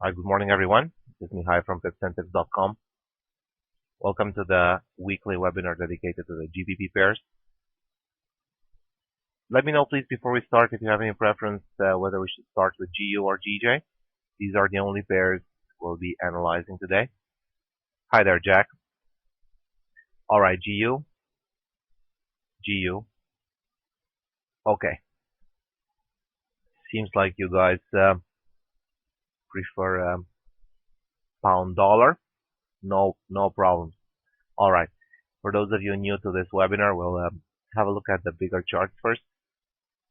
Hi, good morning, everyone. This is Mihai from PipCentix.com. Welcome to the weekly webinar dedicated to the GBP pairs. Let me know, please, before we start, if you have any preference whether we should start with GU or GJ. These are the only pairs we'll be analyzing today. Hi there, Jack. All right, GU. Okay. Seems like you guys prefer pound dollar. No problems. All right. For those of you new to this webinar, we'll have a look at the bigger charts first.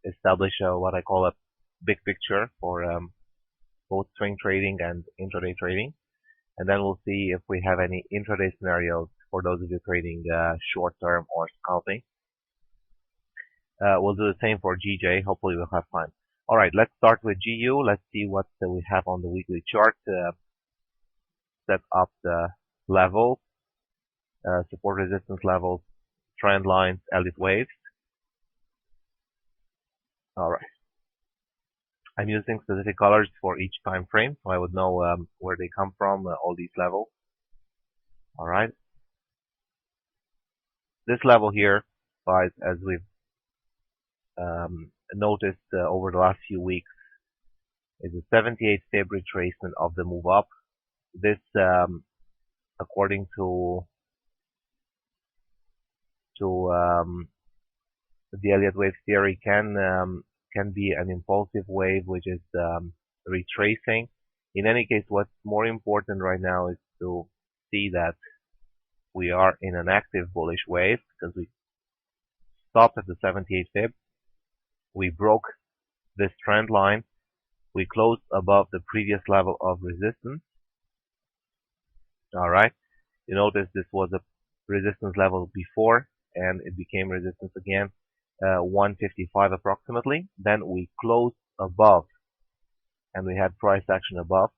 Establish what I call a big picture for both swing trading and intraday trading. And then we'll see if we have any intraday scenarios for those of you trading short term or scalping. We'll do the same for GJ. Hopefully we'll have time. All right, let's start with GU. Let's see what we have on the weekly chart. Set up the levels, support resistance levels, trend lines, Elliott waves. All right. I'm using specific colors for each time frame, so I would know where they come from, all these levels. All right. This level here, guys, as we've noticed over the last few weeks, is a 78 Fib retracement of the move up. This, according to the Elliott Wave theory, can be an impulsive wave which is retracing. In any case, what's more important right now is to see that we are in an active bullish wave because we stopped at the 78 Fib. We broke this trend line. We closed above the previous level of resistance. All right. You notice this was a resistance level before and it became resistance again, 155 approximately. Then we closed above and we had price action above,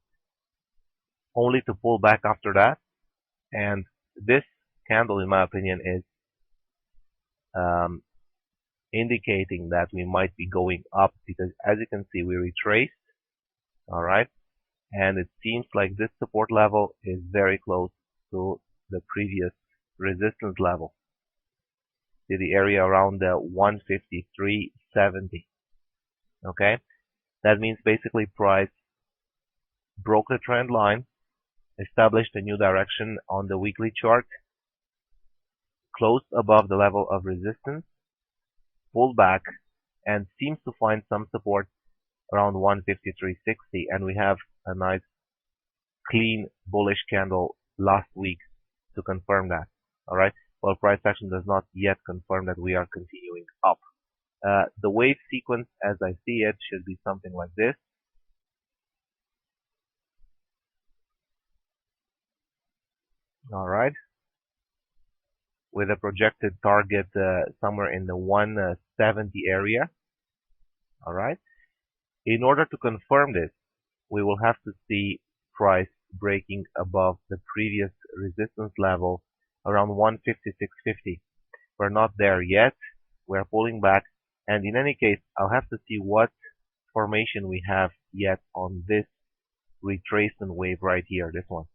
only to pull back after that. And this candle, in my opinion, is indicating that we might be going up because, as you can see, we retraced. All right. And it seems like this support level is very close to the previous resistance level, to the area around the 153.70. Okay, that means basically price broke the trend line, established a new direction on the weekly chart, closed above the level of resistance, pulled back, and seems to find some support around 153.60, and we have a nice clean bullish candle last week to confirm that. All right. Well, price action does not yet confirm that we are continuing up. The wave sequence, as I see it, should be something like this. All right. With a projected target somewhere in the 170 area. All right. In order to confirm this, we will have to see price breaking above the previous resistance level around 156.50. We're not there yet. We're pulling back. And in any case, I'll have to see what formation we have yet on this retracement wave right here, this one.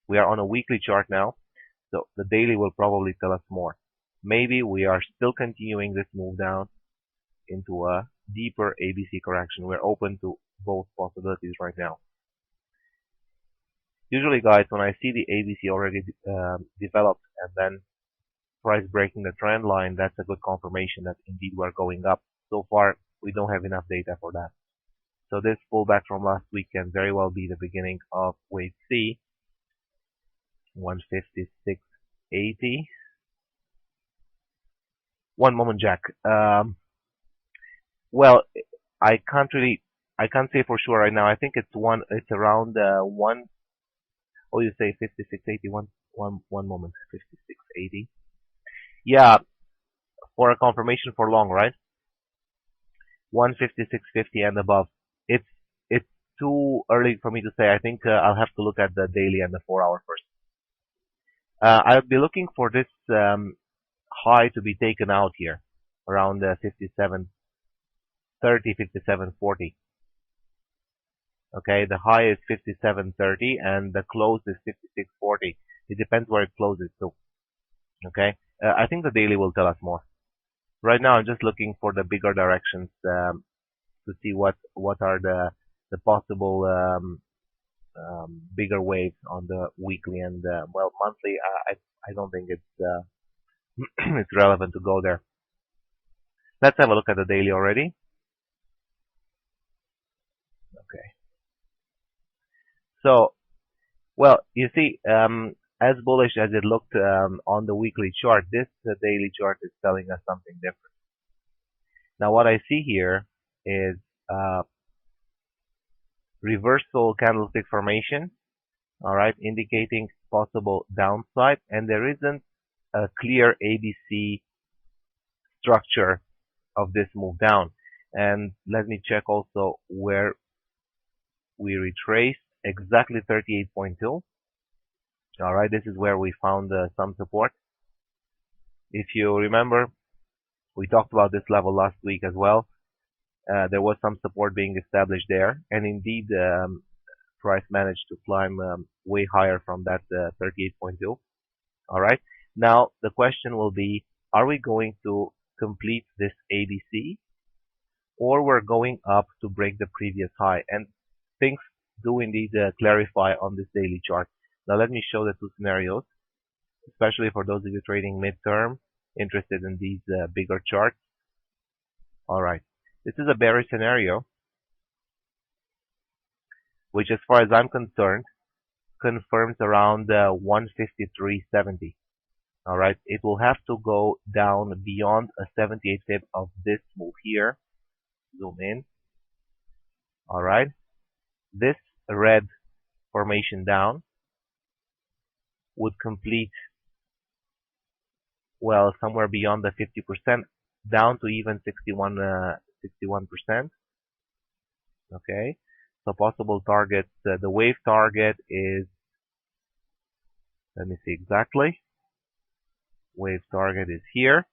We are on a weekly chart now, so the daily will probably tell us more. Maybe we are still continuing this move down into a deeper ABC correction. We're open to both possibilities right now. Usually, guys, when I see the ABC already developed and then price breaking the trend line, that's a good confirmation that indeed we're going up. So far, we don't have enough data for that. So this pullback from last week can very well be the beginning of wave C, 156.80. One moment, Jack. Well, I can't say for sure right now. I think it's around one. Oh, you say 56.80. One moment, 56.80. Yeah, for a confirmation for long, right? 156.50 and above. It's too early for me to say. I think I'll have to look at the daily and the 4-hour first. I'll be looking for this high to be taken out here around 57.30, 57.40. Okay, the high is 57.30 and the close is 56.40. It depends where it closes to. Okay, I think the daily will tell us more. Right now, I'm just looking for the bigger directions to see what are the possible bigger waves on the weekly and well monthly. I don't think it's it's relevant to go there. Let's have a look at the daily already. Okay. So, well, you see, as bullish as it looked on the weekly chart, this daily chart is telling us something different. Now, what I see here is reversal candlestick formation, all right, indicating possible downside, and there isn't a clear ABC structure of this move down. And let me check also where we retraced exactly 38.2. All right, this is where we found some support. If you remember, we talked about this level last week as well. There was some support being established there, and indeed, price managed to climb way higher from that 38.2. All right. Now the question will be: are we going to complete this ABC, or we're going up to break the previous high? And things do indeed clarify on this daily chart. Now let me show the two scenarios, especially for those of you trading midterm, interested in these bigger charts. All right. This is a bearish scenario, which as far as I'm concerned, confirms around 153.70. All right. It will have to go down beyond a 78 pip of this move here. Zoom in. All right. This red formation down would complete, well, somewhere beyond the 50%, down to even 61%. Okay. So possible targets, the wave target is, let me see exactly. Wave target is here.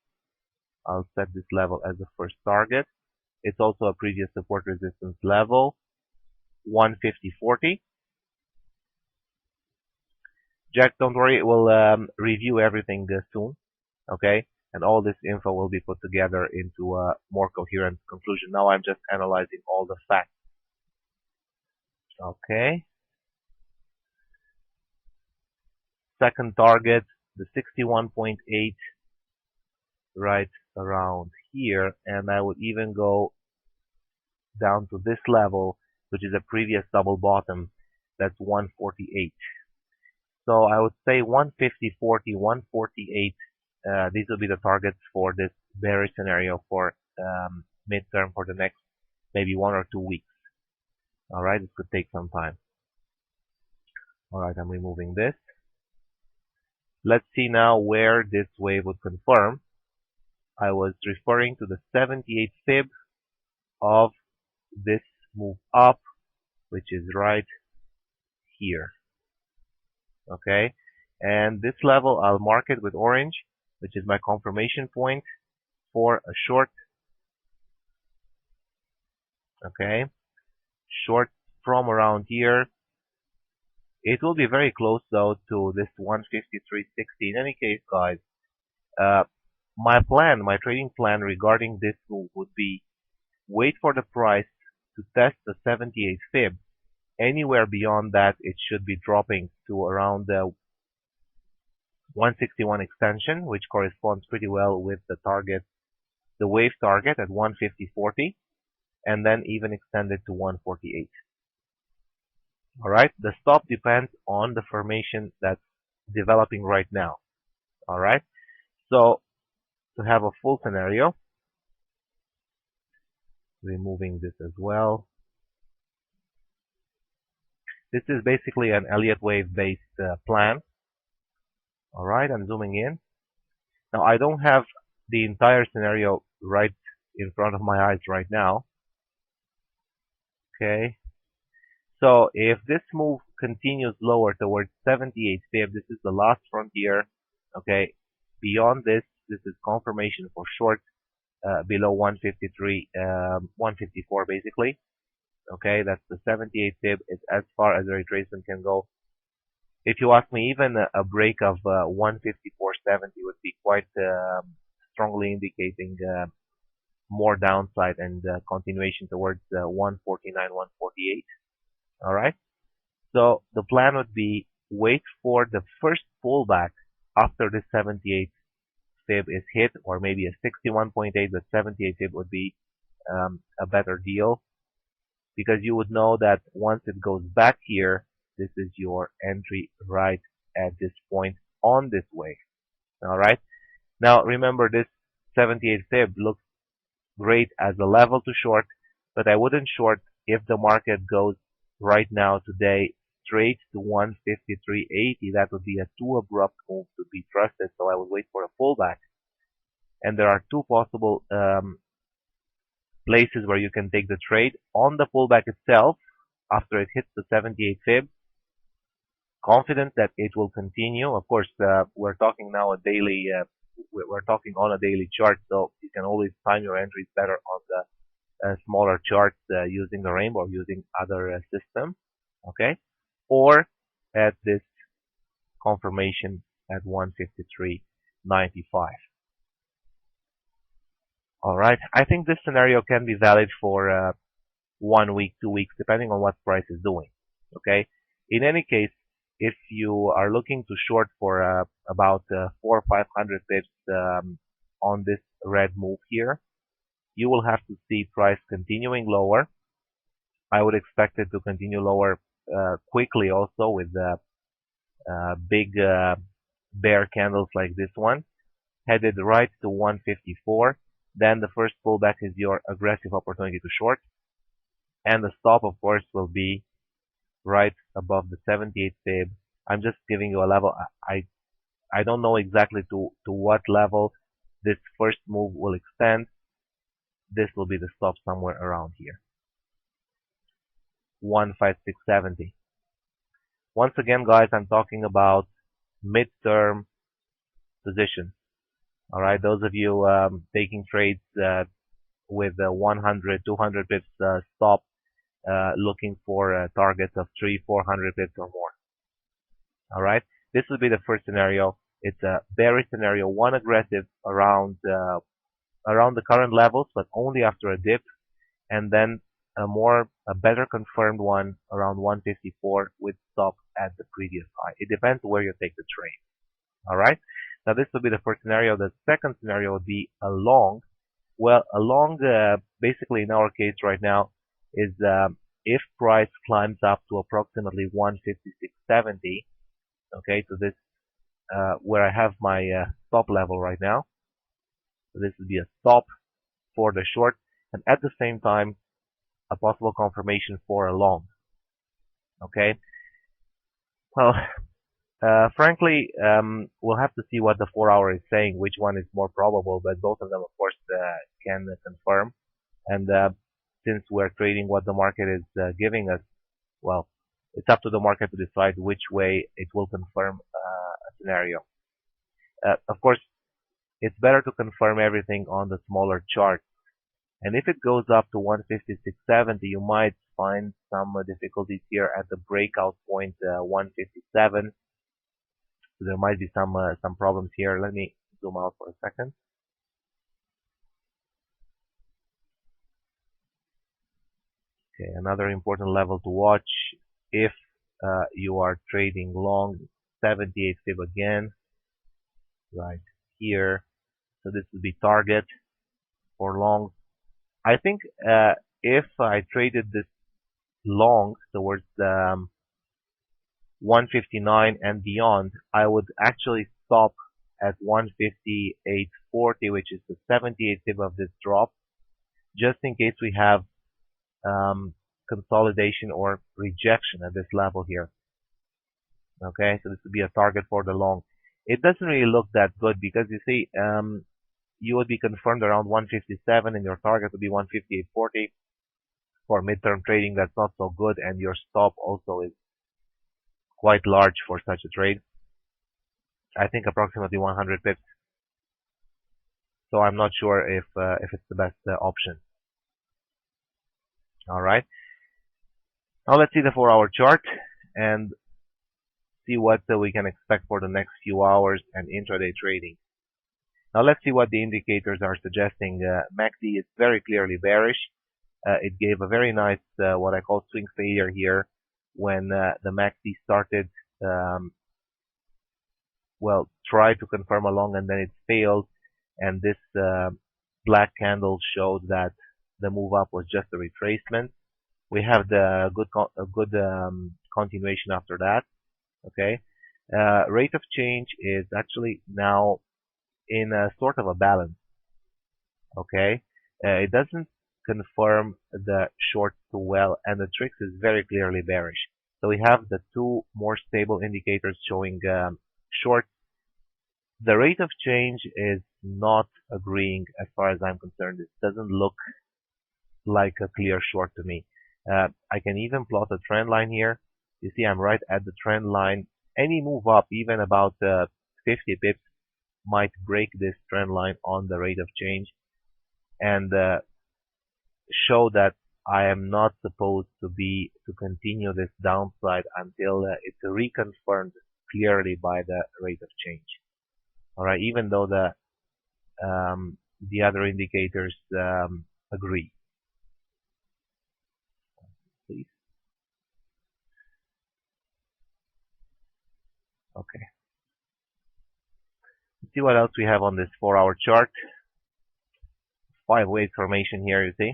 I'll set this level as the first target. It's also a previous support resistance level, 150.40. Jack, don't worry, we'll review everything soon, okay? And all this info will be put together into a more coherent conclusion. Now I'm just analyzing all the facts. Okay. Second target, the 61.8, right around here, and I would even go down to this level, which is a previous double bottom. That's 148. So I would say 150.40, 148. These will be the targets for this bearish scenario for midterm for the next maybe 1 or 2 weeks. All right, this could take some time. All right, I'm removing this. Let's see now where this wave would confirm. I was referring to the 78 fib of this move up, which is right here. Okay, and this level I'll mark it with orange, which is my confirmation point for a short. Okay, short from around here. It will be very close though to this 153.60. In any case, guys, my trading plan regarding this move would be wait for the price to test the 78 fib. Anywhere beyond that, it should be dropping to around the 161 extension, which corresponds pretty well with the target, the wave target at 150.40, and then even extend it to 148. All right, the stop depends on the formation that's developing right now. All right, so to have a full scenario, removing this as well. This is basically an Elliott Wave based plan. All right, I'm zooming in. Now I don't have the entire scenario right in front of my eyes right now. Okay. So if this move continues lower towards 78 fib, this is the last frontier. Okay. Beyond this, this is confirmation for short below 153, 154 basically. Okay, that's the 78 pip. It's as far as the retracement can go. If you ask me, even a break of 154.70 would be quite strongly indicating more downside and continuation towards 149, 148. All right. So the plan would be wait for the first pullback after the 78 fib is hit, or maybe a 61.8, but 78 fib would be a better deal, because you would know that once it goes back here, this is your entry right at this point on this wave. All right. Now remember, this 78 fib looks great as a level to short, but I wouldn't short if the market goes right now today straight to 153.80. That would be a too abrupt move to be trusted. So I would wait for a pullback. And there are two possible places where you can take the trade. On the pullback itself, after it hits the 78 fib, confident that it will continue. Of course, we're talking now a daily, we're talking on a daily chart, so you can always time your entries better on the smaller charts using the rainbow, using other systems, okay? Or at this confirmation at 153.95. All right, I think this scenario can be valid for 1 week, 2 weeks, depending on what price is doing. Okay. In any case, if you are looking to short for about 400 or 500 pips on this red move here, you will have to see price continuing lower. I would expect it to continue lower quickly, also with big bear candles like this one, headed right to 154. Then the first pullback is your aggressive opportunity to short. And the stop, of course, will be right above the 78 fib. I'm just giving you a level. I don't know exactly to what level this first move will extend. This will be the stop somewhere around here. 156.70. Once again, guys, I'm talking about midterm positions. All right, those of you taking trades with 100, 200 pips stop, looking for targets of 300-400 pips or more. All right, this would be the first scenario. It's a bearish scenario, one aggressive around the current levels, but only after a dip, and then a better confirmed one around 154 with stop at the previous high. It depends where you take the trade. All right. Now this would be the first scenario. The second scenario would be a long. Well, a long, basically in our case right now, is if price climbs up to approximately 156.70. Okay, so this where I have my stop level right now. So this would be a stop for the short, and at the same time, a possible confirmation for a long. Okay. Well, frankly, we'll have to see what the 4-hour is saying, which one is more probable, but both of them, of course, can confirm. And since we're trading what the market is giving us, well, it's up to the market to decide which way it will confirm a scenario. Of course, it's better to confirm everything on the smaller chart. And if it goes up to 156.70, you might find some difficulties here at the breakout point 157. So there might be some problems here. Let me zoom out for a second. Okay, another important level to watch if you are trading long, 78 fib again, right here. So this would be target for long. I think if I traded this long towards 159 and beyond, I would actually stop at 158.40, which is the 78 fib of this drop, just in case we have consolidation or rejection at this level here. Okay, so this would be a target for the long. It doesn't really look that good because you see, you would be confirmed around 157 and your target would be 158.40. For midterm trading, that's not so good, and your stop also is quite large for such a trade. I think approximately 100 pips. So I'm not sure if it's the best option. All right. Now let's see the 4-hour chart and see what we can expect for the next few hours and intraday trading. Now let's see what the indicators are suggesting. MACD is very clearly bearish. It gave a very nice, what I call swing failure here when the MACD started, tried to confirm along and then it failed. And this black candle showed that the move up was just a retracement. We have the good continuation after that. Okay, rate of change is actually now in a sort of a balance. Okay, it doesn't confirm the short too well, and the TRIX is very clearly bearish. So we have the two more stable indicators showing short. The rate of change is not agreeing as far as I'm concerned. It doesn't look like a clear short to me. I can even plot a trend line here. You see I'm right at the trend line. Any move up, even about 50 pips, might break this trend line on the rate of change and show that I am not supposed to continue this downside until it's reconfirmed clearly by the rate of change. All right, even though the other indicators agree. Please. Okay. Let's see what else we have on this 4-hour chart. 5-wave formation here, you see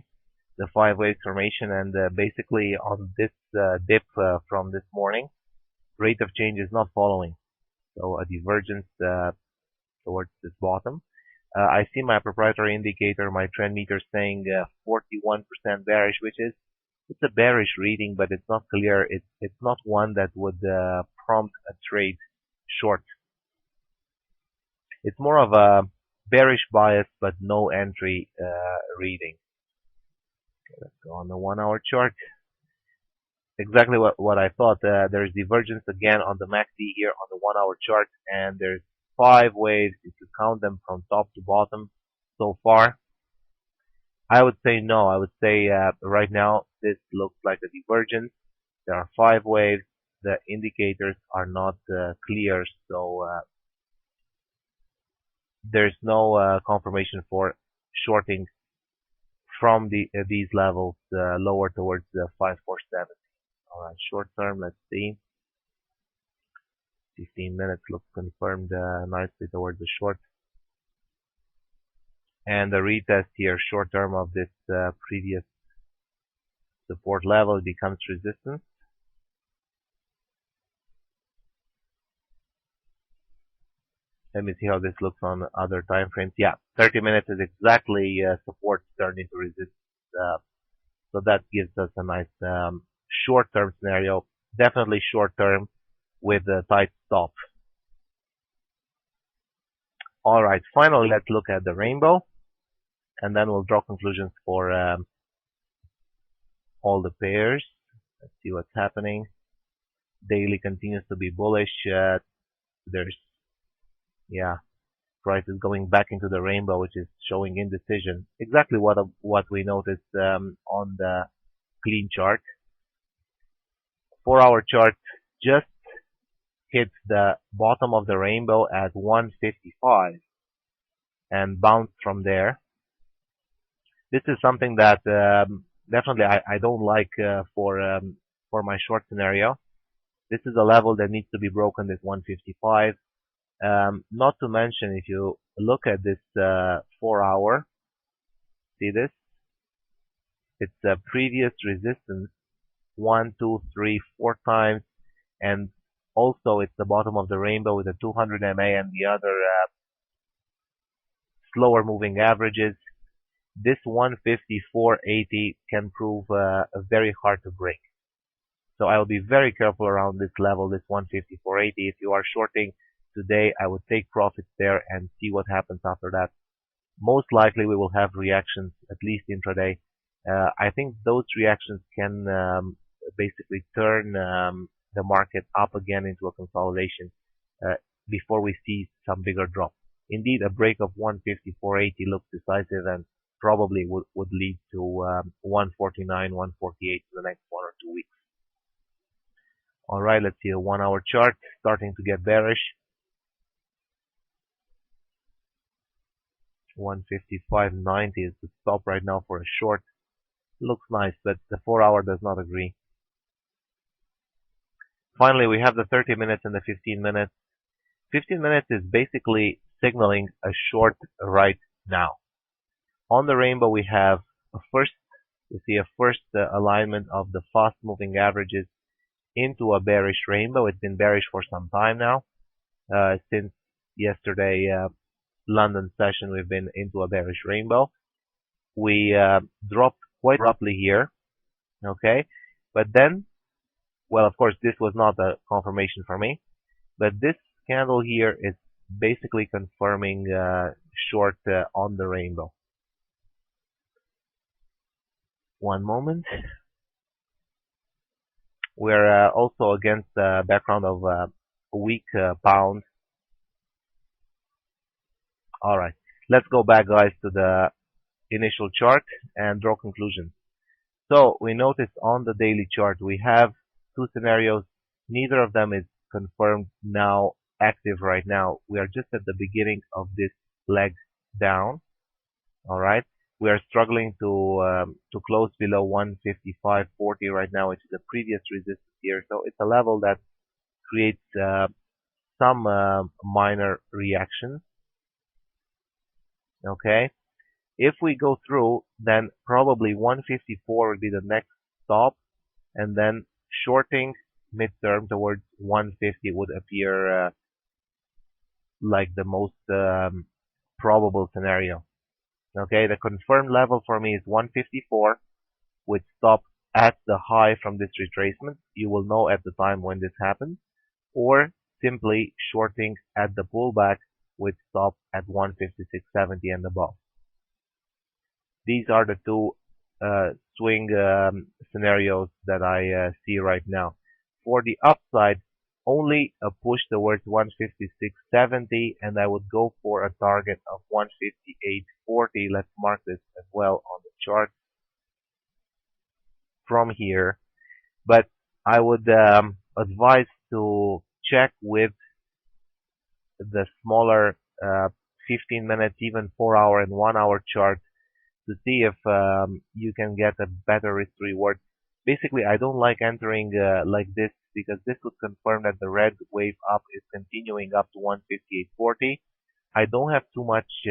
the 5-wave formation, and basically on this dip from this morning, rate of change is not following, so a divergence towards this bottom. I see my proprietary indicator, my trend meter, saying 41% bearish, which is it's a bearish reading, but it's not clear. It's not one that would prompt a trade short. It's more of a bearish bias, but no entry reading. Okay, let's go on the 1-hour chart. Exactly what I thought. There's divergence again on the MACD here on the 1-hour chart, and there's 5 waves if you count them from top to bottom so far. I would say no. I would say right now this looks like a divergence. There are 5 waves. The indicators are not clear, so there's no confirmation for shorting from these levels lower towards the 547. All right, short term, let's see. 15 minutes looks confirmed nicely towards the short. And the retest here, short term, of this previous support level becomes resistance. Let me see how this looks on other time frames. Yeah, 30 minutes is exactly support turned into resistance. So that gives us a nice short-term scenario. Definitely short-term with a tight stop. All right, finally, let's look at the rainbow. And then we'll draw conclusions for all the pairs. Let's see what's happening. Daily continues to be bullish. There's price is going back into the rainbow, which is showing indecision. Exactly what we noticed on the clean chart. 4-hour chart just hit the bottom of the rainbow at 155 and bounced from there. This is something that definitely I don't like for my short scenario. This is a level that needs to be broken, this 155. Not to mention, if you look at this 4-hour, see this? It's a previous resistance 1, 2, 3, 4 times, and also it's the bottom of the rainbow with the 200 MA and the other slower moving averages. This 154.80 can prove very hard to break. So I'll be very careful around this level, this 154.80. If you are shorting today, I would take profits there and see what happens after that. Most likely we will have reactions, at least intraday. I think those reactions can basically turn the market up again into a consolidation before we see some bigger drop. Indeed, a break of 154.80 looks decisive and probably would lead to 149, 148 for the next 1 or 2 weeks. All right, let's see a 1-hour chart starting to get bearish. 155.90 is the stop right now for a short. Looks nice, but the 4-hour does not agree. Finally, we have the 30 minutes and the 15 minutes. 15 minutes is basically signaling a short right now. On the rainbow, we have you see a first alignment of the fast moving averages into a bearish rainbow. It's been bearish for some time now. Since yesterday London session, we've been into a bearish rainbow. We dropped quite abruptly here, okay? But then, well, of course, this was not a confirmation for me, but this candle here is basically confirming short on the rainbow. One moment. We're also against the background of a weak pound. All right, let's go back, guys, to the initial chart and draw conclusions. So we notice on the daily chart we have two scenarios. Neither of them is confirmed now, active right now. We are just at the beginning of this leg down. All right, we are struggling to close below 155.40 right now, which is the previous resistance here. So it's a level that creates some minor reactions. Okay, if we go through, then probably 154 would be the next stop, and then shorting midterm towards 150 would appear like the most probable scenario. Okay, the confirmed level for me is 154 with stop at the high from this retracement. You will know at the time when this happens, or simply shorting at the pullback with stop at 156.70 and above. These are the two swing scenarios that I see right now. For the upside, only a push towards 156.70, and I would go for a target of 158.40. Let's mark this as well on the chart from here. But I would advise to check with the smaller 15 minutes, even 4-hour and 1-hour chart to see if you can get a better risk reward. Basically, I don't like entering like this because this would confirm that the red wave up is continuing up to 158.40. I don't have too much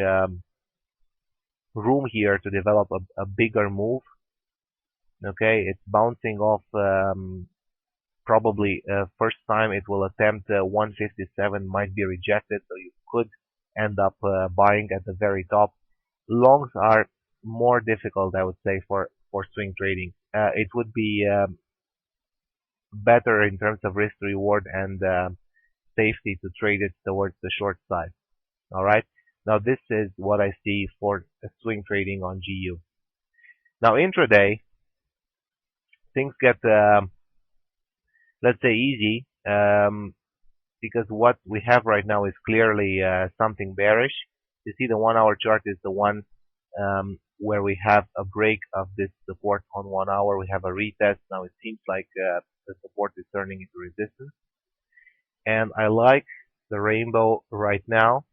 room here to develop a bigger move. Okay, it's bouncing off. Probably first time it will attempt 157 might be rejected, so you could end up buying at the very top. Longs are more difficult, I would say, for swing trading. It would be better in terms of risk reward and safety to trade it towards the short side. All right. Now this is what I see for swing trading on GU. Now intraday, things get let's say easy because what we have right now is clearly something bearish. You see the 1-hour chart is the one where we have a break of this support on 1 hour. We have a retest. Now it seems like the support is turning into resistance. And I like the rainbow right now.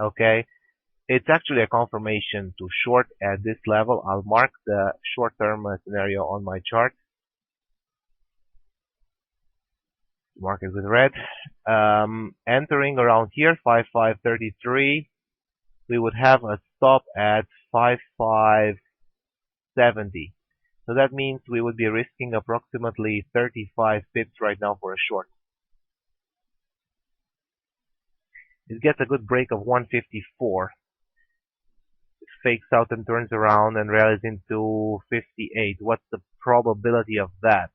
Okay. It's actually a confirmation to short at this level. I'll mark the short-term scenario on my chart. Mark it with red. Entering around here, 55.33. We would have a stop at 55.70. So that means we would be risking approximately 35 pips right now for a short. It gets a good break of 154. It fakes out and turns around and rallies into 58. What's the probability of that?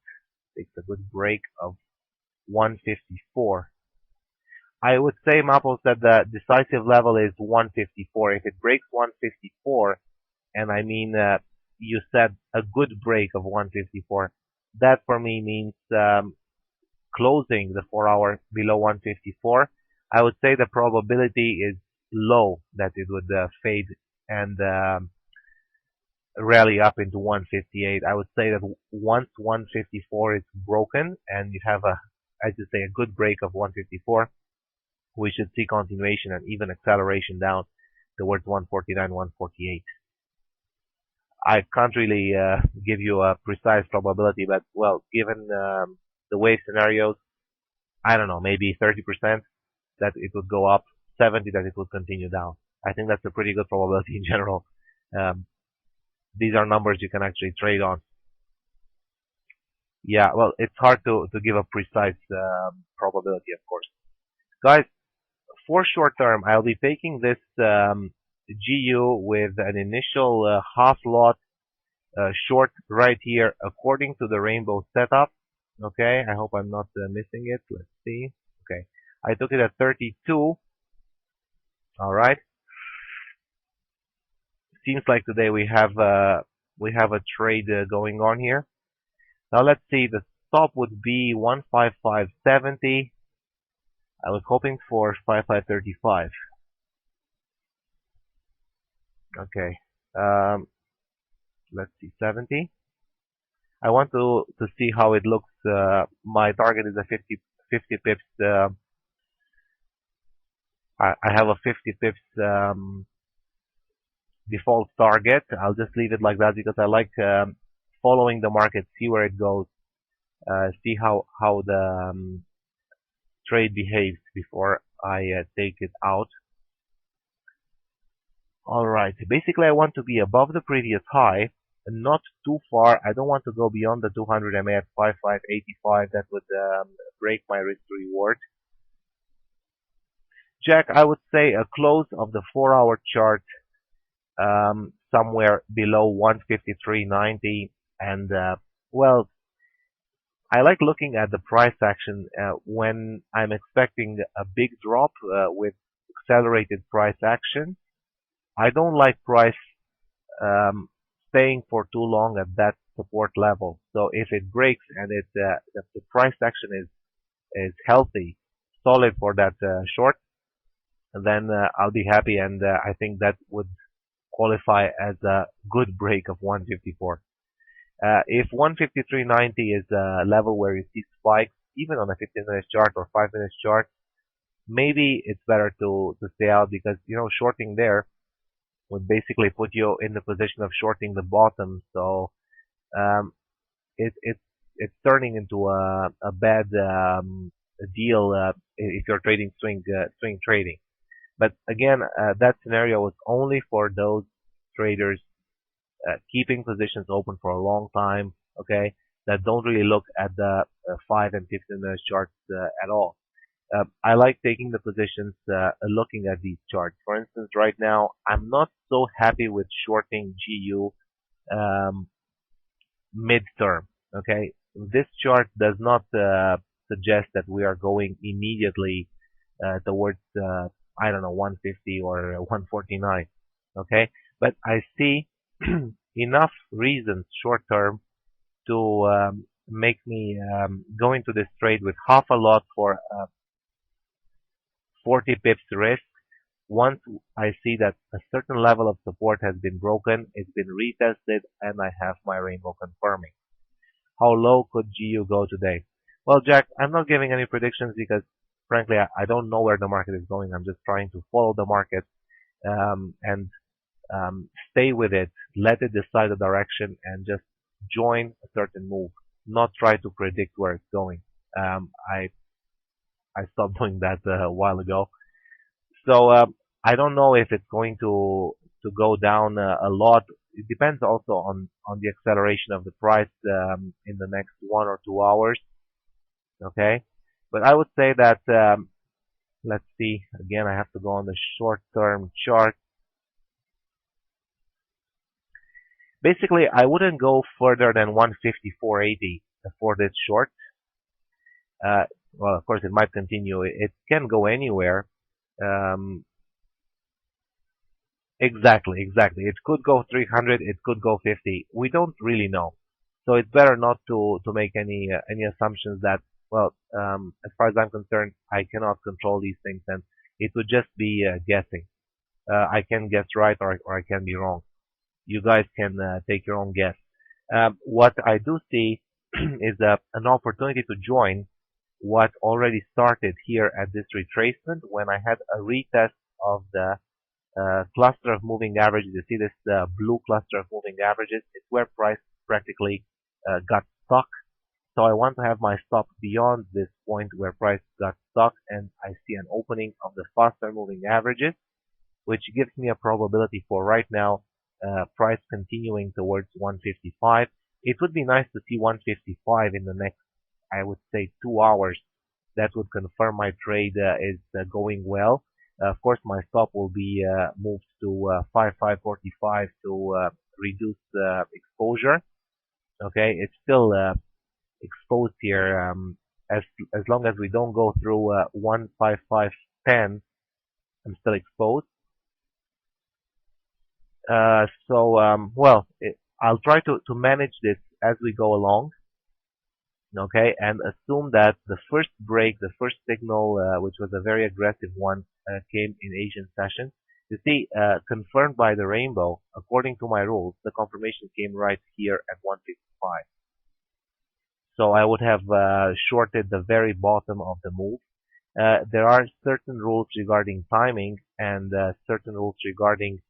Takes a good break of 154. I would say, Maples, that the decisive level is 154. If it breaks 154, and I mean you said a good break of 154, that for me means closing the 4-hour below 154. I would say the probability is low that it would fade and rally up into 158. I would say that once 154 is broken and you have a, I should say, a good break of 154, we should see continuation and even acceleration down towards 149, 148. I can't really give you a precise probability, but well, given the wave scenarios, I don't know, maybe 30% that it would go up, 70 that it would continue down. I think that's a pretty good probability in general. Um, these are numbers you can actually trade on. Yeah, well, it's hard to give a precise probability, of course. Guys, for short term, I'll be taking this GU with an initial half lot short right here according to the rainbow setup. Okay, I hope I'm not missing it. Let's see. Okay, I took it at 32. All right. Seems like today we have a trade going on here. Now let's see. The stop would be 155.70. I was hoping for 55.35. Okay. Let's see, 70. I want to see how it looks. My target is a 50 pips. I have a 50 pips default target. I'll just leave it like that because I like following the market, see where it goes, see how the trade behaves before I take it out. All right. Basically, I want to be above the previous high and not too far. I don't want to go beyond the 200 MA at 5585. That would break my risk to reward. Jack, I would say a close of the 4-hour chart somewhere below 153.90. And well, I like looking at the price action when I'm expecting a big drop with accelerated price action. I don't like price staying for too long at that support level. So if it breaks and the price action is healthy, solid for that short, then I'll be happy, and I think that would qualify as a good break of 154. If 153.90 is a level where you see spikes, even on a 15-minute chart or 5-minute chart, maybe it's better to stay out because, you know, shorting there would basically put you in the position of shorting the bottom. So it's turning into a bad deal if you're trading swing trading. But again, that scenario was only for those traders keeping positions open for a long time, okay, that don't really look at the 5 and 15-minute charts at all. I like taking the positions looking at these charts. For instance, right now, I'm not so happy with shorting GU midterm, okay? This chart does not suggest that we are going immediately towards, I don't know, 150 or 149, okay? But I see enough reasons short term to make me go into this trade with half a lot for 40 pips risk. Once I see that a certain level of support has been broken, it's been retested, and I have my rainbow confirming. How low could GU go today? Well, Jack, I'm not giving any predictions because, frankly, I don't know where the market is going. I'm just trying to follow the market and stay with it, let it decide the direction, and just join a certain move, not try to predict where it's going. I stopped doing that a while ago. So I don't know if it's going to go down a lot. It depends also on the acceleration of the price in the next 1 or 2 hours. Okay, but I would say that let's see. Again, I have to go on the short-term chart. Basically, I wouldn't go further than 154.80 for this short. Well, of course, it might continue. It can go anywhere. Exactly. It could go 300. It could go 50. We don't really know. So it's better not to make any assumptions that, well, as far as I'm concerned, I cannot control these things, and it would just be guessing. I can guess right or I can be wrong. You guys can take your own guess. What I do see is an opportunity to join what already started here at this retracement when I had a retest of the cluster of moving averages. You see this blue cluster of moving averages? It's where price practically got stuck. So I want to have my stop beyond this point where price got stuck, and I see an opening of the faster moving averages, which gives me a probability for right now price continuing towards 155. It would be nice to see 155 in the next, I would say, 2 hours. That would confirm my trade is going well. Of course, my stop will be moved to 5545 to reduce exposure. Okay, it's still exposed here. As long as we don't go through 15510, I'm still exposed. Well, I'll try to manage this as we go along. Okay, and assume that the first break, the first signal, which was a very aggressive one, came in Asian session. You see, confirmed by the rainbow, according to my rules, the confirmation came right here at 155. So I would have shorted the very bottom of the move. There are certain rules regarding timing and certain rules regarding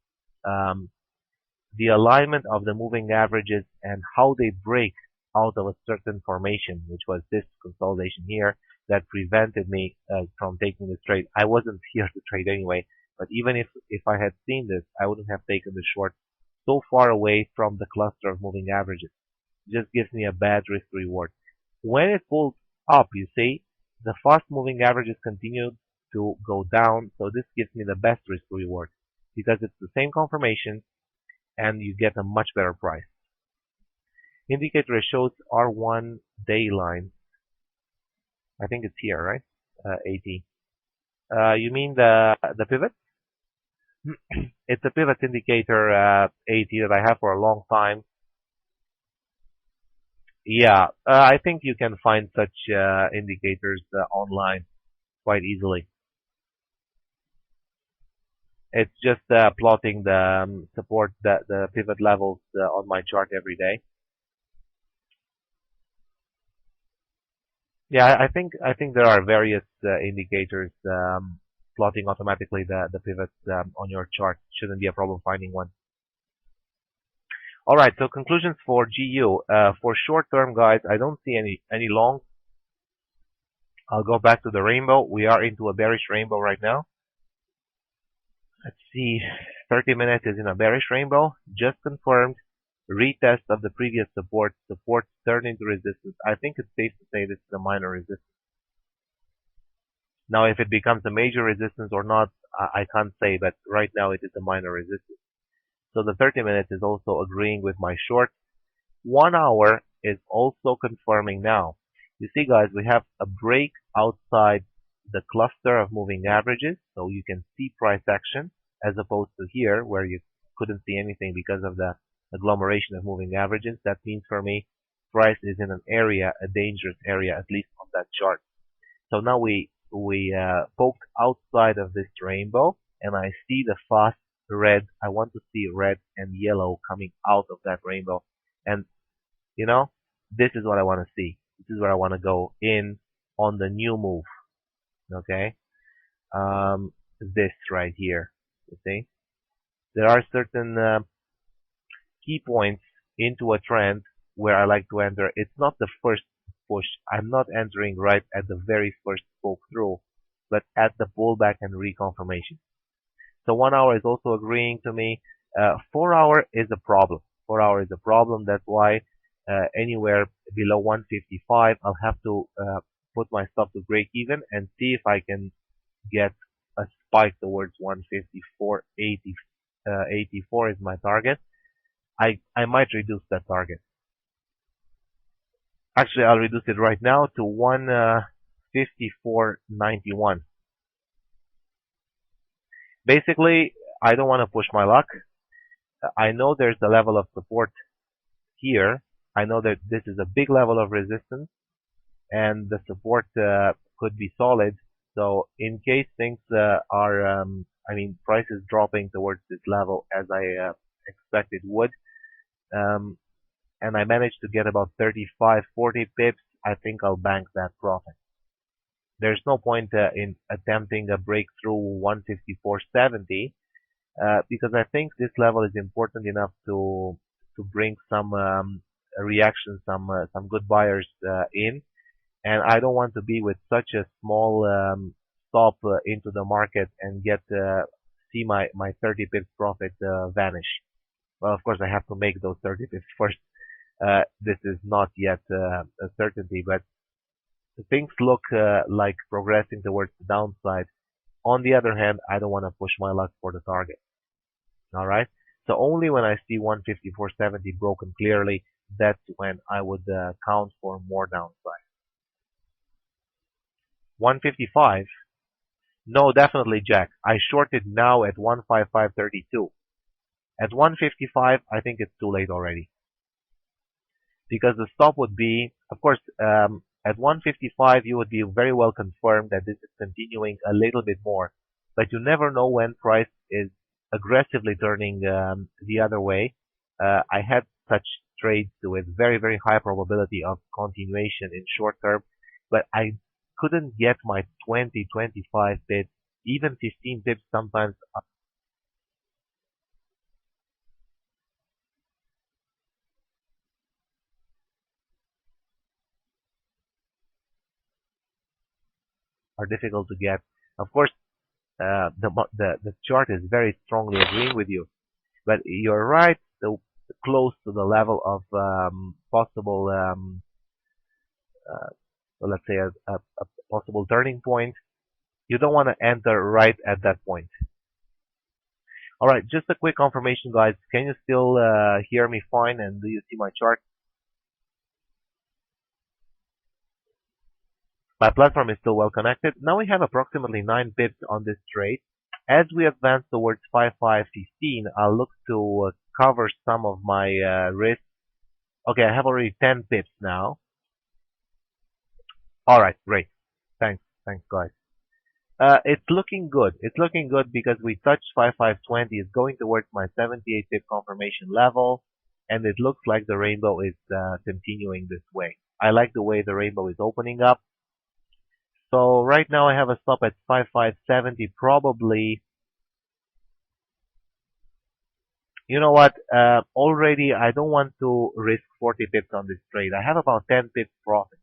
the alignment of the moving averages and how they break out of a certain formation, which was this consolidation here, that prevented me from taking this trade. I wasn't here to trade anyway, but even if I had seen this, I wouldn't have taken the short so far away from the cluster of moving averages. It just gives me a bad risk reward. When it pulls up, you see, the fast moving averages continue to go down, so this gives me the best risk reward because it's the same confirmation and you get a much better price. Indicator shows R1 day line. I think it's here, right? 80. You mean the pivot? It's a pivot indicator 80 that I have for a long time. Yeah, I think you can find such indicators online quite easily. It's just plotting the support, the pivot levels on my chart every day. Yeah, I think there are various indicators plotting automatically the pivots on your chart. Shouldn't be a problem finding one. All right, so conclusions for GU. For short term, guys, I don't see any long. I'll go back to the rainbow. We are into a bearish rainbow right now. Let's see. 30 minutes is in a bearish rainbow. Just confirmed. Retest of the previous support. Support turned into resistance. I think it's safe to say this is a minor resistance. Now, if it becomes a major resistance or not, I can't say, but right now it is a minor resistance. So the 30 minutes is also agreeing with my short. 1 hour is also confirming now. You see, guys, we have a break outside the cluster of moving averages, so you can see price action as opposed to here where you couldn't see anything because of the agglomeration of moving averages. That means for me, price is in an area, a dangerous area, at least on that chart. So now we poked outside of this rainbow, and I see the fast red. I want to see red and yellow coming out of that rainbow. And, you know, this is what I want to see. This is where I want to go in on the new move. Okay? This right here. You see? There are certain key points into a trend where I like to enter. It's not the first push. I'm not entering right at the very first poke through, but at the pullback and reconfirmation. So 1 hour is also agreeing to me. 4 hour is a problem. 4 hour is a problem. That's why anywhere below 155, I'll have to put my stop to break even and see if I can get a spike towards 154.80. 84 is my target. I might reduce that target. Actually, I'll reduce it right now to 154.91. Basically, I don't want to push my luck. I know there's a level of support here. I know that this is a big level of resistance, and the support could be solid. So in case things are, price is dropping towards this level as I expect it would. Um, and I managed to get about 35, 40 pips. I think I'll bank that profit. There's no point in attempting a breakthrough 154.70 because I think this level is important enough to bring some reaction, some good buyers in, and I don't want to be with such a small stop into the market and get see my 30 pips profit vanish. Well, of course, I have to make those 30 pips first. This is not yet a certainty, but things look like progressing towards the downside. On the other hand, I don't want to push my luck for the target. All right. So only when I see 154.70 broken clearly, that's when I would count for more downside. 155. No, definitely, Jack. I shorted now at 155.32. At 155, I think it's too late already. Because the stop would be, of course, at 155, you would be very well confirmed that this is continuing a little bit more. But you never know when price is aggressively turning the other way. I had such trades with very, very high probability of continuation in short term, but I couldn't get my 20, 25 pips, even 15 pips sometimes are difficult to get. Of course, the chart is very strongly agreeing with you, but you're right, so close to the level of possible, well, let's say a possible turning point. You don't want to enter right at that point. All right, just a quick confirmation, guys. Can you still hear me fine, and do you see my chart? My platform is still well connected. Now we have approximately 9 pips on this trade. As we advance towards 5515, I'll look to cover some of my risk. Okay, I have already 10 pips now. All right, great. Thanks, guys. It's looking good. It's looking good because we touched 5520. It's going towards my 78 pip confirmation level, and it looks like the rainbow is continuing this way. I like the way the rainbow is opening up. So right now I have a stop at 5570, probably. You know what? Already I don't want to risk 40 pips on this trade. I have about 10 pips profit.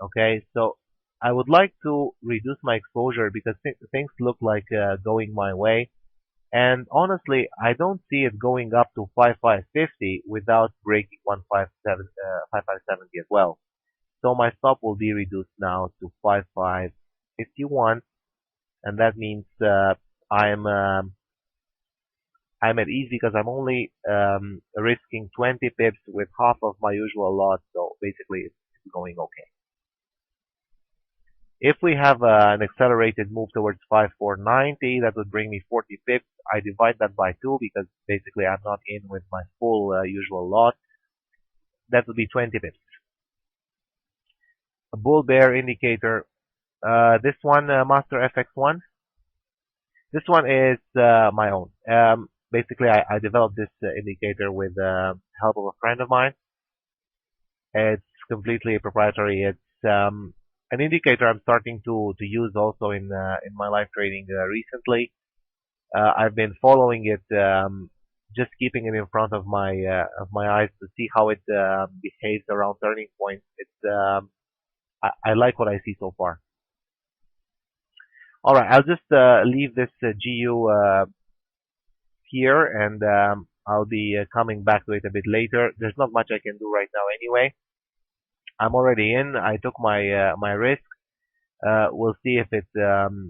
Okay, so I would like to reduce my exposure because things look like going my way. And honestly, I don't see it going up to 5550 without breaking 5570 as well. So my stop will be reduced now to 5551, and that means I'm at ease because I'm only risking 20 pips with half of my usual lot. So basically, it's going okay. If we have an accelerated move towards 5490, that would bring me 40 pips. I divide that by 2 because basically I'm not in with my full usual lot. That would be 20 pips. A bull bear indicator. This one, Master FX1. This one is my own. Basically, I developed this indicator with the help of a friend of mine. It's completely proprietary. It's an indicator I'm starting to use also in my live trading recently. I've been following it, just keeping it in front of my eyes to see how it behaves around turning points. It's I like what I see so far. All right, I'll just leave this GU here, and I'll be coming back to it a bit later. There's not much I can do right now anyway. I'm already in. I took my my risk. We'll see if it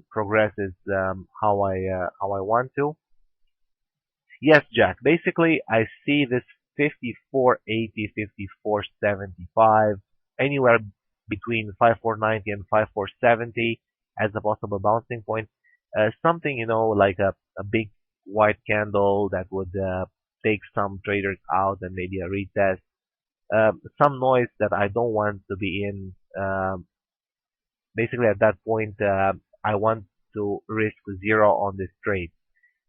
progresses how I want to. Yes, Jack. Basically, I see this 5480, 5475, anywhere between 5490 and 5470 as a possible bouncing point. Something, you know, like a big white candle that would take some traders out and maybe a retest. Some noise that I don't want to be in. Basically, at that point, I want to risk 0 on this trade.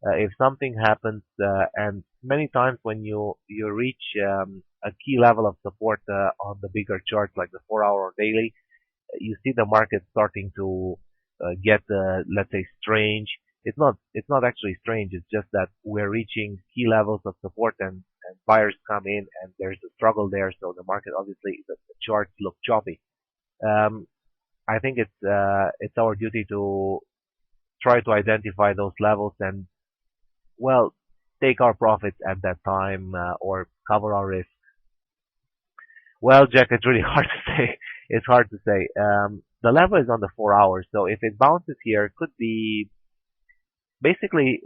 If something happens, and many times when you reach a key level of support on the bigger charts like the 4 hour or daily, you see the market starting to get, let's say, strange. It's not actually strange. It's just that we're reaching key levels of support, and buyers come in, and there's a struggle there. So the market, obviously, the charts look choppy. Um, I think it's our duty to try to identify those levels and, well, take our profits at that time, or cover our risk. Well, Jack, it's really hard to say. It's hard to say. The level is on the 4 hours, so if it bounces here, it could be basically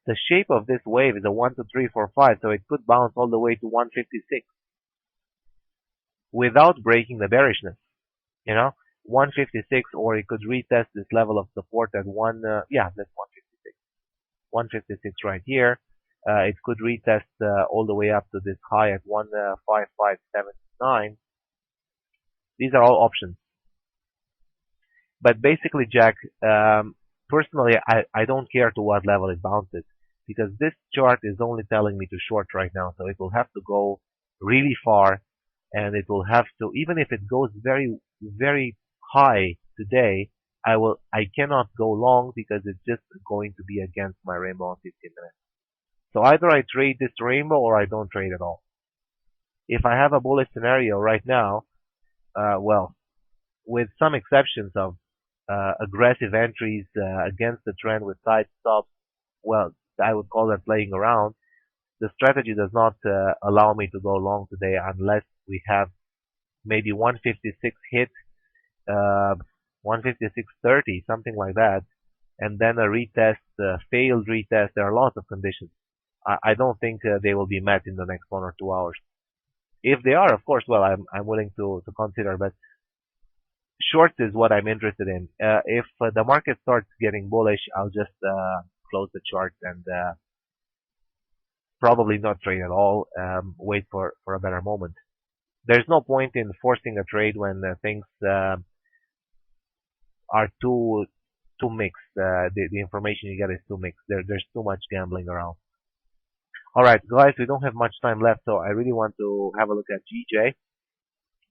the shape of this wave is a 1, 2, 3, 4, 5, so it could bounce all the way to 156 without breaking the bearishness. You know, 156, or it could retest this level of support at yeah, that's 156. 156 right here. It could retest all the way up to this high at 15579. These are all options. But basically, Jack, personally, I don't care to what level it bounces, because this chart is only telling me to short right now. So it will have to go really far, and it will have to, even if it goes very, very high today, I cannot go long because it's just going to be against my rainbow on 15 minutes. So either I trade this rainbow or I don't trade at all. If I have a bullish scenario right now, well, with some exceptions of aggressive entries against the trend with side stops, well, I would call that playing around. The strategy does not allow me to go long today unless we have maybe 156 hit, 156.30, something like that, and then a retest, failed retest. There are lots of conditions. I don't think they will be met in the next 1 or 2 hours. If they are, of course, well, I'm willing to consider, but short is what I'm interested in. If the market starts getting bullish, I'll just close the chart and probably not trade at all. Wait for a better moment. There's no point in forcing a trade when things are too mixed. The information you get is too mixed. There's too much gambling around. All right, guys, we don't have much time left, so I really want to have a look at GJ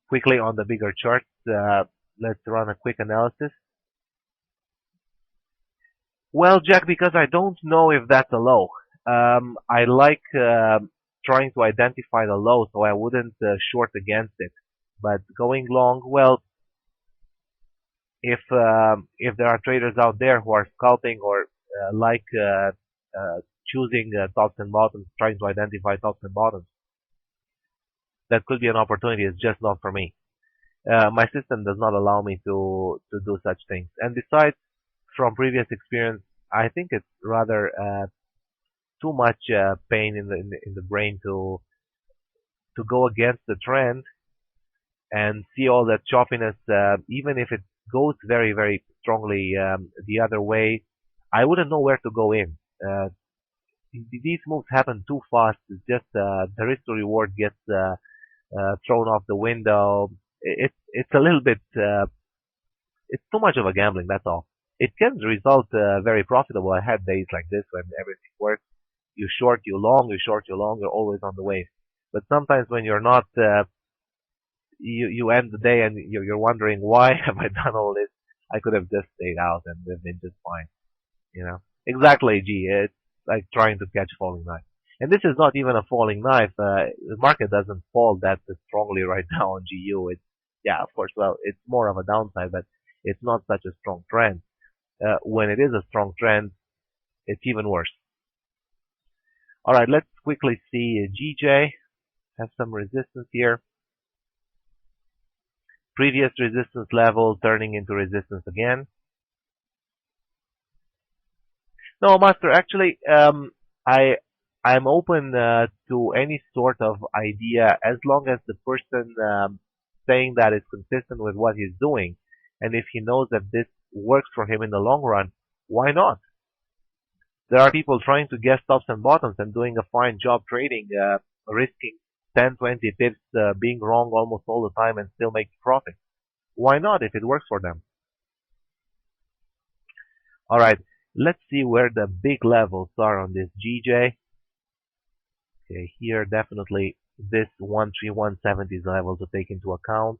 quickly on the bigger charts. Let's run a quick analysis. Well, Jack, because I don't know if that's a low. I like trying to identify the low, so I wouldn't short against it. But going long, well, if there are traders out there who are scalping or like choosing tops and bottoms, trying to identify tops and bottoms, that could be an opportunity. It's just not for me. My system does not allow me to do such things. And besides, from previous experience, I think it's rather too much pain in the brain to go against the trend and see all that choppiness. Even if it goes very, very strongly the other way, I wouldn't know where to go in. These moves happen too fast. It's just the risk to reward gets thrown off the window. It's a little bit it's too much of a gambling. That's all. It can result very profitable. I had days like this when everything works. You short, you long, you short, you long. You're always on the wave. But sometimes when you're not, you end the day and you're wondering, why have I done all this? I could have just stayed out and been just fine. You know, exactly. G. It's like trying to catch falling knife. And this is not even a falling knife. The market doesn't fall that strongly right now on GU. It's, yeah, of course. Well, it's more of a downside, but it's not such a strong trend. When it is a strong trend, it's even worse. All right, let's quickly see GJ. Have some resistance here. Previous resistance level turning into resistance again. No, Master, actually, I'm open to any sort of idea as long as the person saying that is consistent with what he's doing. And if he knows that this works for him in the long run, why not? There are people trying to guess tops and bottoms and doing a fine job trading, risking 10, 20 pips, being wrong almost all the time and still making profit. Why not if it works for them? All right. Let's see where the big levels are on this GJ. Okay, here definitely this 13170 is a level to take into account.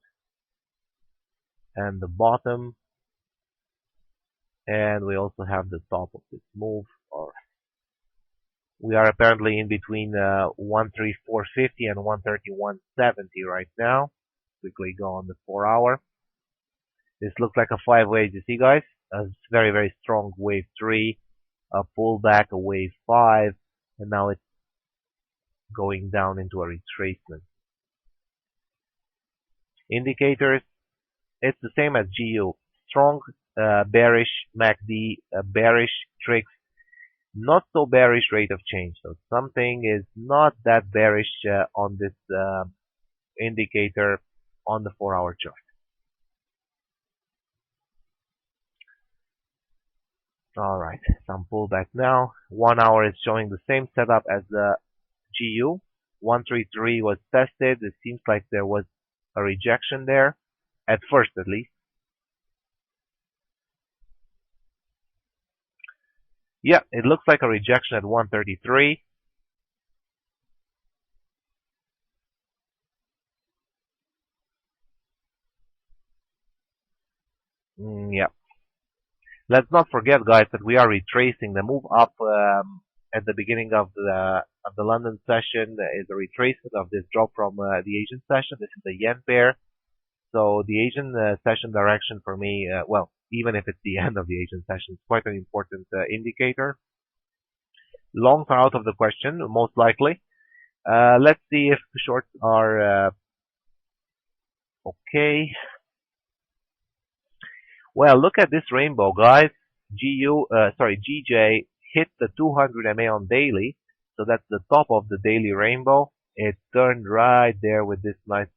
And the bottom. And we also have the top of this move. Or we are apparently in between 13450 and 13170 right now. Quickly go on the 4-hour. This looks like a 5-way. You see, guys? A very, very strong wave 3, a pullback, a wave 5, and now it's going down into a retracement. Indicators, it's the same as GU. Strong bearish MACD, bearish tricks, not so bearish rate of change. So something is not that bearish on this indicator on the 4-hour chart. Alright, some pullback now. 1 hour is showing the same setup as the GU. 133 was tested. It seems like there was a rejection there, at first at least. Yeah, it looks like a rejection at 133. Yeah. Let's not forget, guys, that we are retracing. The move up at the beginning of the London session is a retracement of this drop from the Asian session. This is the yen pair. So the Asian session direction for me, well, even if it's the end of the Asian session, it's quite an important indicator. Longs are out of the question, most likely. Let's see if shorts are okay. Well, look at this rainbow, guys. GJ hit the 200 MA on daily, so that's the top of the daily rainbow. It turned right there with this nice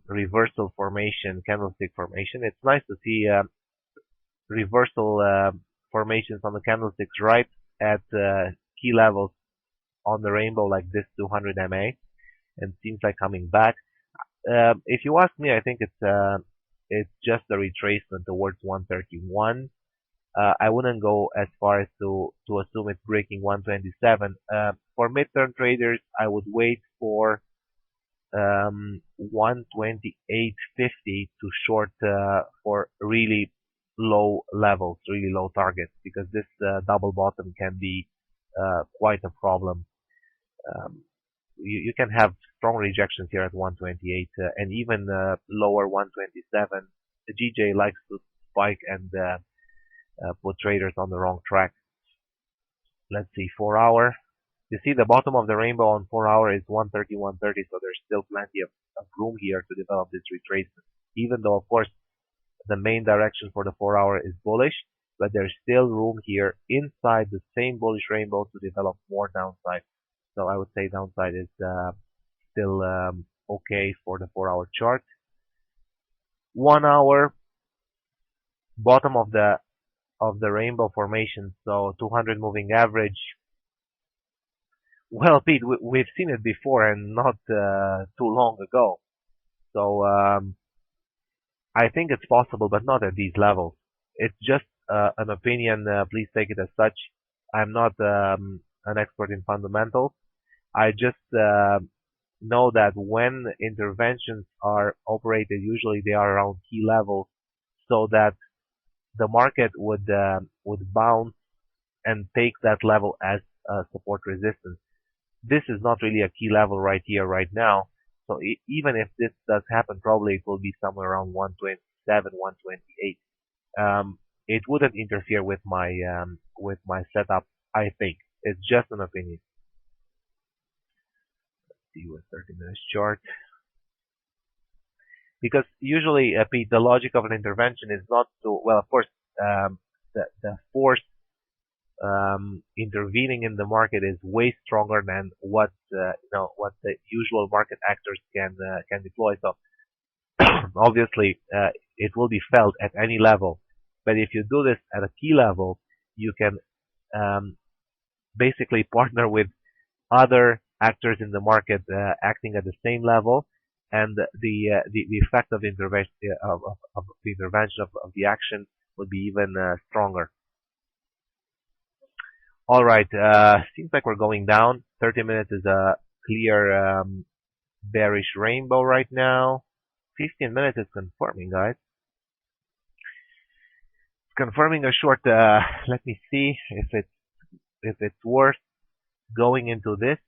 reversal formation, candlestick formation. It's nice to see reversal formations on the candlesticks right at key levels on the rainbow, like this 200 MA, and seems like coming back. If you ask me, I think it's just a retracement towards 131. I wouldn't go as far as to assume it's breaking 127. For midterm traders, I would wait for 128.50 to short for really low levels, really low targets, because this double bottom can be quite a problem. You can have strong rejections here at 128 and even lower 127. The GJ likes to spike and put traders on the wrong track. Let's see, 4-hour. You see the bottom of the rainbow on 4-hour is 130, 130, so there's still plenty of room here to develop this retracement. Even though, of course, the main direction for the 4-hour is bullish, but there's still room here inside the same bullish rainbow to develop more downside. So I would say downside is still okay for the 4-hour chart. 1 hour, bottom of the rainbow formation, so 200 moving average. Well, Pete, we've seen it before and not too long ago. So I think it's possible, but not at these levels. It's just an opinion. Please take it as such. I'm not an expert in fundamentals. I just know that when interventions are operated, usually they are around key levels, so that the market would bounce and take that level as support resistance. This is not really a key level right here, right now. So even if this does happen, probably it will be somewhere around 127, 128. It wouldn't interfere with my setup. I think it's just an opinion. Let's see what 30 minutes chart. Because usually, Pete, the logic of an intervention is not to, well, of course, the force intervening in the market is way stronger than what what the usual market actors can deploy. So obviously, it will be felt at any level. But if you do this at a key level, you can basically partner with other actors in the market acting at the same level, and the effect of the intervention of the action would be even stronger. All right. Seems like we're going down. 30 minutes is a clear bearish rainbow right now. 15 minutes is confirming, guys. It's confirming a short. Let me see if it's worth going into this.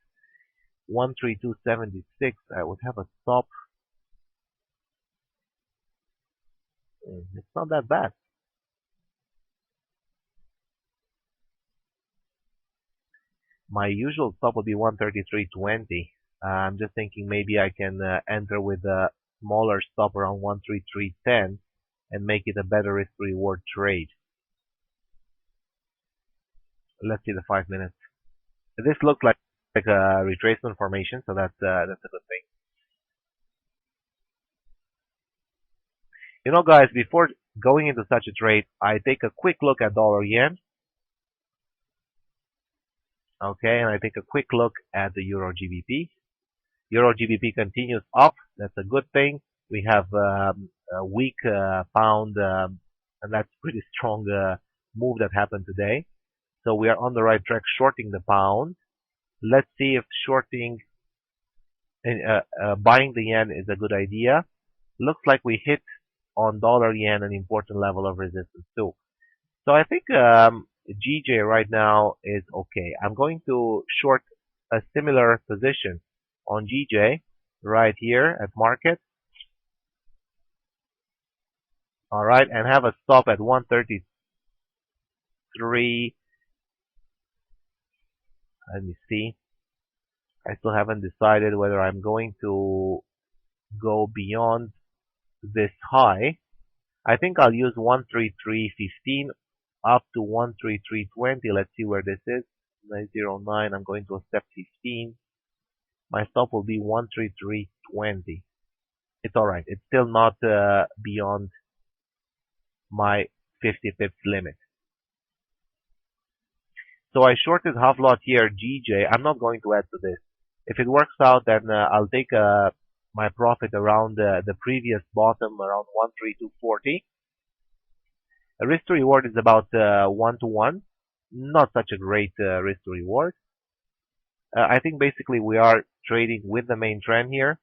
132.76. I would have a stop. It's not that bad. My usual stop would be 133.20. I'm just thinking maybe I can enter with a smaller stop around 133.10 and make it a better risk reward trade. Let's see the 5 minutes. This looks like a retracement formation, so that's a good thing. You know, guys, before going into such a trade, I take a quick look at dollar yen. Okay, and I take a quick look at the Euro GBP. Euro GBP continues up. That's a good thing. We have a weak pound, and that's pretty strong move that happened today. So we are on the right track shorting the pound. Let's see if shorting and buying the yen is a good idea. Looks like we hit on dollar yen an important level of resistance too. So I think GJ right now is okay. I'm going to short a similar position on GJ right here at market. All right, and have a stop at 133. Let me see. I still haven't decided whether I'm going to go beyond this high. I think I'll use 133.15 up to 133.20. Let's see where this is. 909. I'm going to accept 15. My stop will be 133.20. It's alright. It's still not beyond my 50 pips limit. So I shorted half lot here, GJ. I'm not going to add to this. If it works out, then I'll take my profit around the previous bottom, around 132.40. A risk to reward is about 1 to 1. Not such a great risk to reward. I think basically we are trading with the main trend here.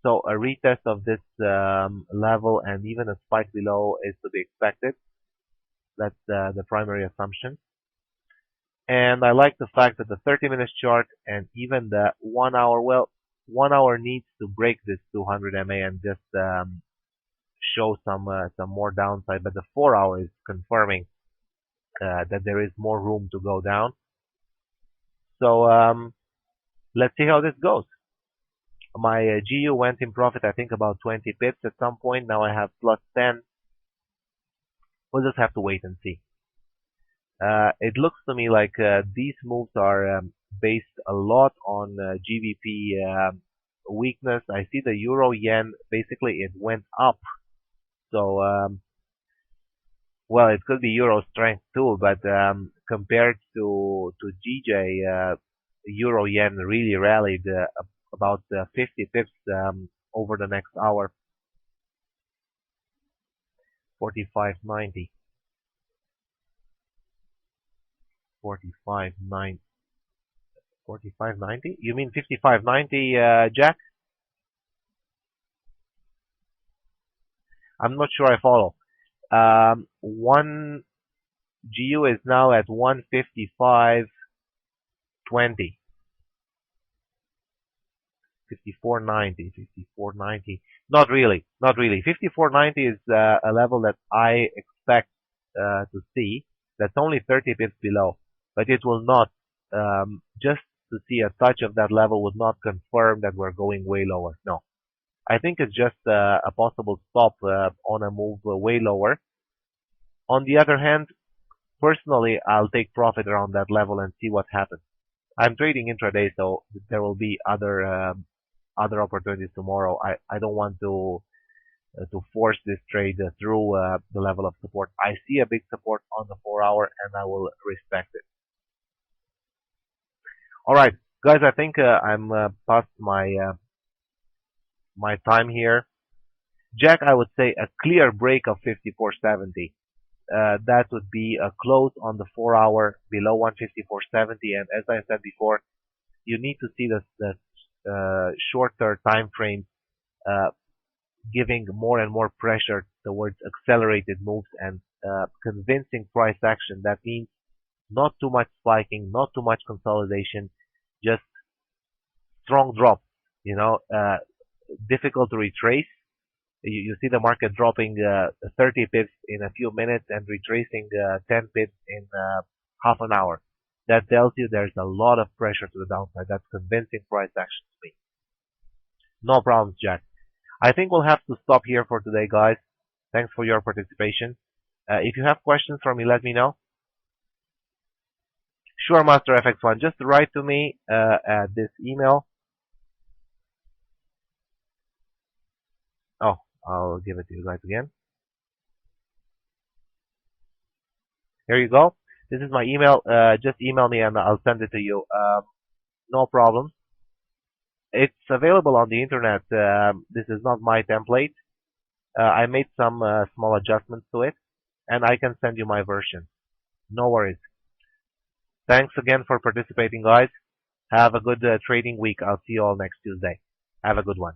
So a retest of this level and even a spike below is to be expected. That's the primary assumption. And I like the fact that the 30-minute chart and even the 1 hour, well, 1 hour needs to break this 200 MA and just show some more downside. But the 4 hour is confirming that there is more room to go down. So let's see how this goes. My GU went in profit, I think, about 20 pips at some point. Now I have plus 10. We'll just have to wait and see. It looks to me like these moves are based a lot on GBP weakness. I see the euro yen, basically it went up. So, well, it could be euro strength too, but compared to GJ, euro yen really rallied about 50 pips over the next hour. 45.90. 45.90. 45.90? You mean 55.90, Jack? I'm not sure I follow. One GU is now at 155.20. 54.90. 54.90. Not really. Not really. 54.90 is a level that I expect to see. That's only 30 pips below. But it will not, just to see a touch of that level would not confirm that we're going way lower. No. I think it's just a possible stop on a move way lower. On the other hand, personally, I'll take profit around that level and see what happens. I'm trading intraday, so there will be other opportunities tomorrow. I don't want to force this trade through the level of support. I see a big support on the 4 hour, and I will respect it. All right, guys, I think I'm past my my time here. Jack, I would say a clear break of 54.70. that would be a close on the 4 hour below 154.70. And as I said before, you need to see the shorter time frames giving more and more pressure towards accelerated moves and convincing price action. That means not too much spiking, not too much consolidation, just strong drops, difficult to retrace. You see the market dropping 30 pips in a few minutes and retracing 10 pips in half an hour. That tells you there's a lot of pressure to the downside. That's convincing price action to me. No problems, Jack. I think we'll have to stop here for today, guys. Thanks for your participation. If you have questions for me, let me know. Sure, Master FX1. Just write to me at this email. Oh, I'll give it to you guys again. Here you go. This is my email. Just email me and I'll send it to you. No problem. It's available on the internet. This is not my template. I made some small adjustments to it, and I can send you my version. No worries. Thanks again for participating, guys. Have a good trading week. I'll see you all next Tuesday. Have a good one.